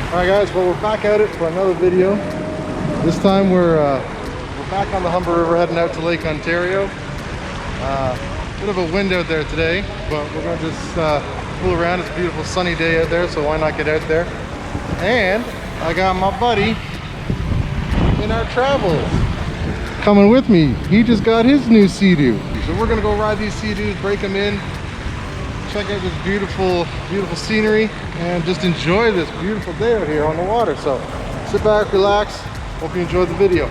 Alright guys, well we're back at it for another video. This time we're back on the Humber River heading out to Lake Ontario. Bit of a wind out there today, but we're going to just fool around. It's a beautiful sunny day out there, so why not get out there? And I got my buddy in our travels coming with me. He just got his new Sea-Doo. So we're going to go ride these Sea-Doos, break them in, check out this beautiful scenery, and just enjoy this beautiful day out here on the water. So sit back, relax, hope you enjoyed the video.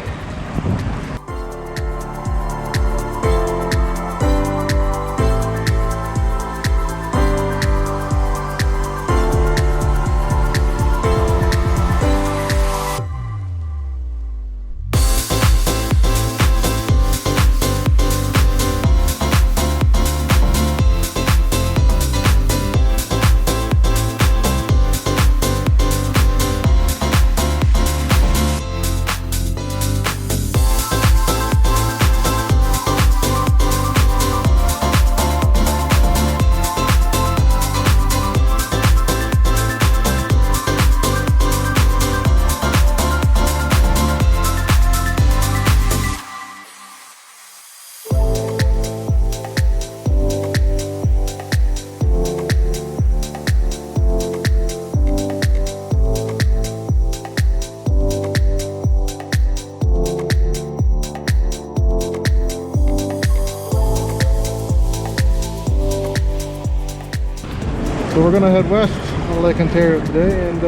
So we're gonna head west on Lake Ontario today and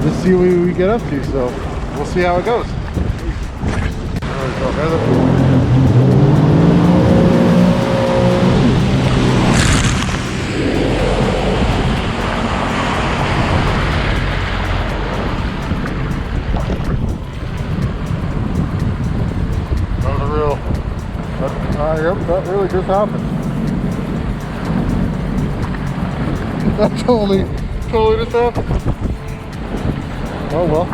just see what we get up to. So we'll see how it goes. There we go. There's yep, that really just happened. That totally just happened. Oh well.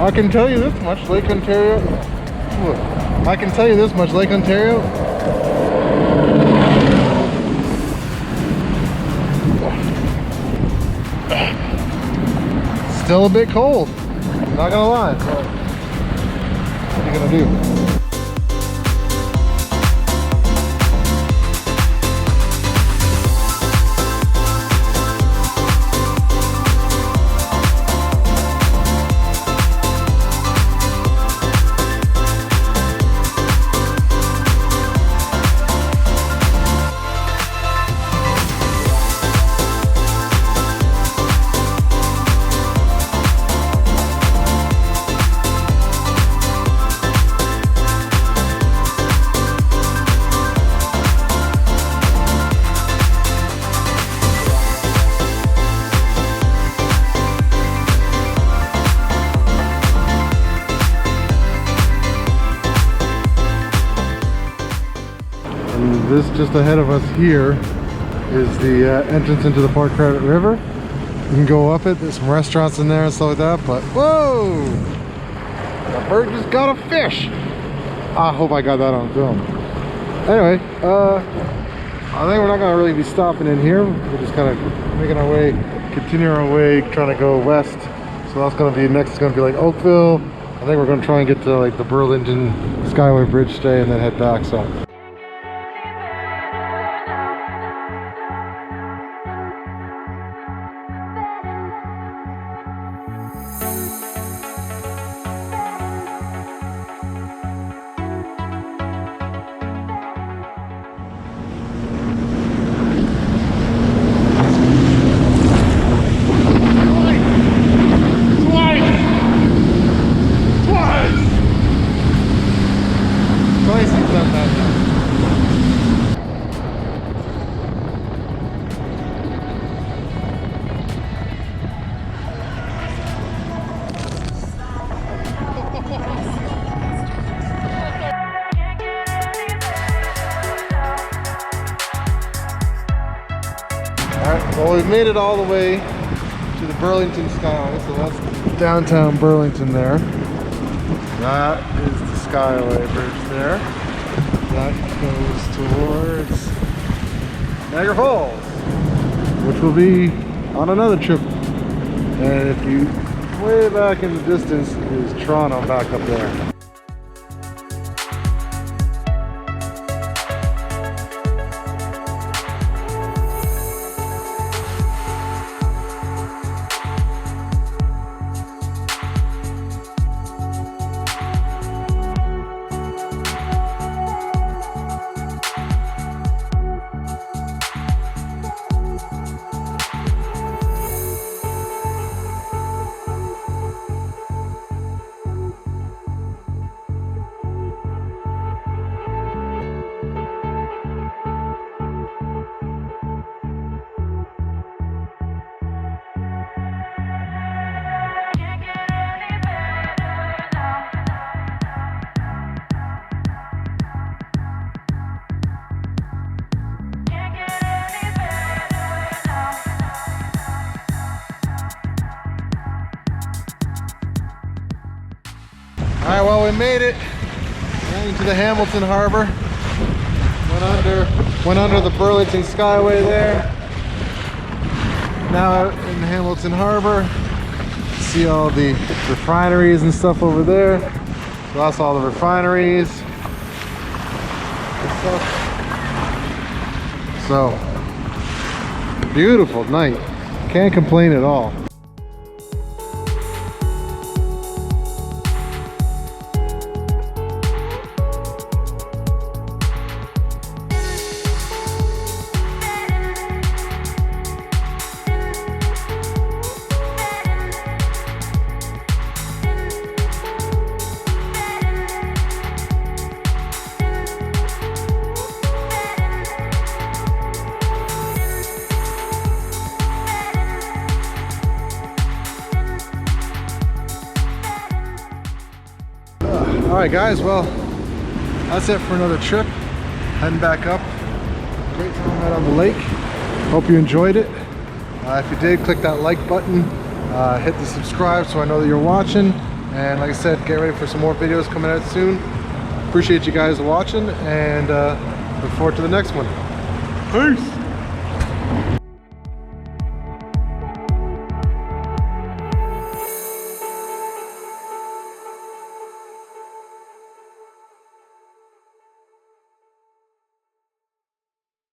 I can tell you this much, Lake Ontario. I can tell you this much, Lake Ontario. Still a bit cold. Not gonna lie. But what are you gonna do? This just ahead of us here is the entrance into the Port Credit River. You can go up it. There's some restaurants in there and stuff like that, but whoa! The bird just got a fish! I hope I got that on film. Anyway, I think we're not going to really be stopping in here. We're just kind of making our way, continuing our way, trying to go west. So that's going to be, next is going to be like Oakville. I think we're going to try and get to like the Burlington Skyway Bridge stay and then head back. So. Well, we've made it all the way to the Burlington Skyway, so that's downtown Burlington there. That is the Skyway Bridge there. That goes towards Niagara Falls, which will be on another trip And if you way back in the distance is Toronto back up there. Alright, well, we made it into the Hamilton Harbor. Went under the Burlington Skyway there. Now out in Hamilton Harbor. See all the refineries and stuff over there. So that's all the refineries. So, beautiful night. Can't complain at all. Alright guys, well, that's it for another trip. Heading back up. Great time out on the lake. Hope you enjoyed it. If you did, click that like button. Hit the subscribe so I know that you're watching. And like I said, get ready for some more videos coming out soon. Appreciate you guys watching and look forward to the next one. Peace!